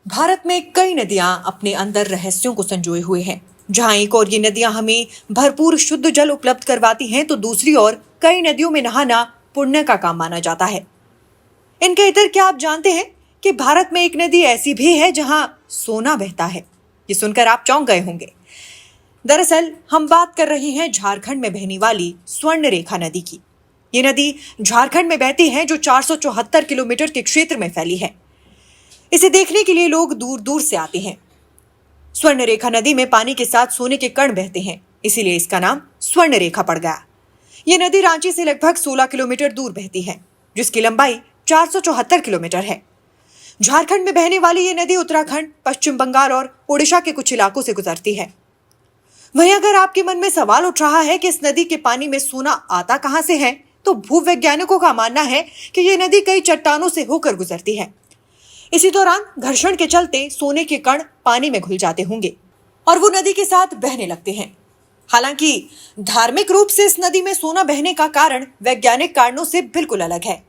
भारत में कई नदियां अपने अंदर रहस्यों को संजोए हुए हैं। जहां एक और ये नदियां हमें भरपूर शुद्ध जल उपलब्ध करवाती हैं, तो दूसरी ओर कई नदियों में नहाना पुण्य का काम माना जाता है। इनके इधर क्या आप जानते हैं कि भारत में एक नदी ऐसी भी है जहां सोना बहता है? ये सुनकर आप चौंक गए होंगे। दरअसल हम बात कर रहे हैं झारखंड में बहने वाली स्वर्ण रेखा नदी की। ये नदी झारखंड में बहती है, जो 474 किलोमीटर के क्षेत्र में फैली है। इसे देखने के लिए लोग दूर दूर से आते हैं। स्वर्ण रेखा नदी में पानी के साथ सोने के कण बहते हैं, इसीलिए इसका नाम स्वर्ण रेखा पड़ गया। यह नदी रांची से लगभग 16 किलोमीटर दूर बहती है, जिसकी लंबाई 474 किलोमीटर है। झारखंड में बहने वाली यह नदी उत्तराखंड, पश्चिम बंगाल और ओडिशा के कुछ इलाकों से गुजरती है। वहीं अगर आपके मन में सवाल उठ रहा है कि इस नदी के पानी में सोना आता कहां से है, तो भूवैज्ञानिकों का मानना है कि यह नदी कई चट्टानों से होकर गुजरती है। इसी दौरान घर्षण के चलते सोने के कण पानी में घुल जाते होंगे और वो नदी के साथ बहने लगते हैं। हालांकि धार्मिक रूप से इस नदी में सोना बहने का कारण वैज्ञानिक कारणों से बिल्कुल अलग है।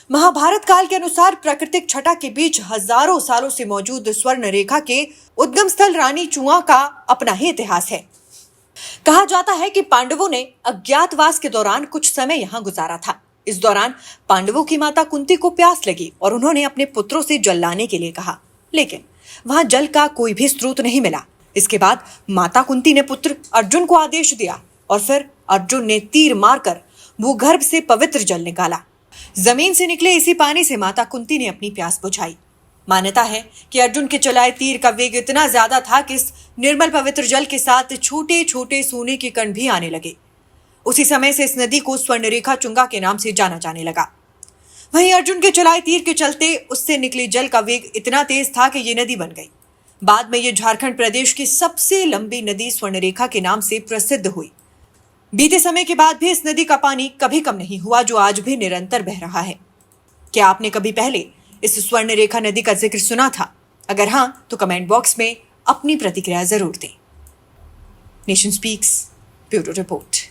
महाभारत काल के अनुसार प्राकृतिक छटा के बीच हजारों सालों से मौजूद स्वर्ण रेखा के उद्गम स्थल रानी चुआ का अपना ही इतिहास है। कहा जाता है कि पांडवों ने अज्ञातवास के दौरान कुछ समय यहाँ गुजारा था। इस दौरान पांडवों की माता कुंती को प्यास लगी और उन्होंने अपने पुत्रों से जल लाने के लिए कहा, लेकिन वहां जल का कोई भी स्रोत नहीं मिला। इसके बाद माता कुंती ने पुत्र अर्जुन को आदेश दिया और फिर अर्जुन ने तीर मारकर भूगर्भ से पवित्र जल निकाला। जमीन से निकले इसी पानी से माता कुंती ने अपनी प्यास बुझाई। मान्यता है कि अर्जुन के चलाए तीर का वेग इतना ज्यादा था कि इस निर्मल पवित्र जल के साथ छोटे छोटे सोने के कण भी आने लगे। उसी समय से इस नदी को स्वर्ण रेखा चुंगा के नाम से जाना जाने लगा। वहीं अर्जुन के चलाए तीर के चलते उससे निकले जल का वेग इतना तेज था कि यह नदी बन गई। बाद में यह झारखंड प्रदेश की सबसे लंबी नदी स्वर्ण रेखा के नाम से प्रसिद्ध हुई। बीते समय के बाद भी इस नदी का पानी कभी कम नहीं हुआ, जो आज भी निरंतर बह रहा है। क्या आपने कभी पहले इस स्वर्ण रेखा नदी का जिक्र सुना था? अगर हाँ, तो कमेंट बॉक्स में अपनी प्रतिक्रिया जरूर दें। Nation speaks bureau report.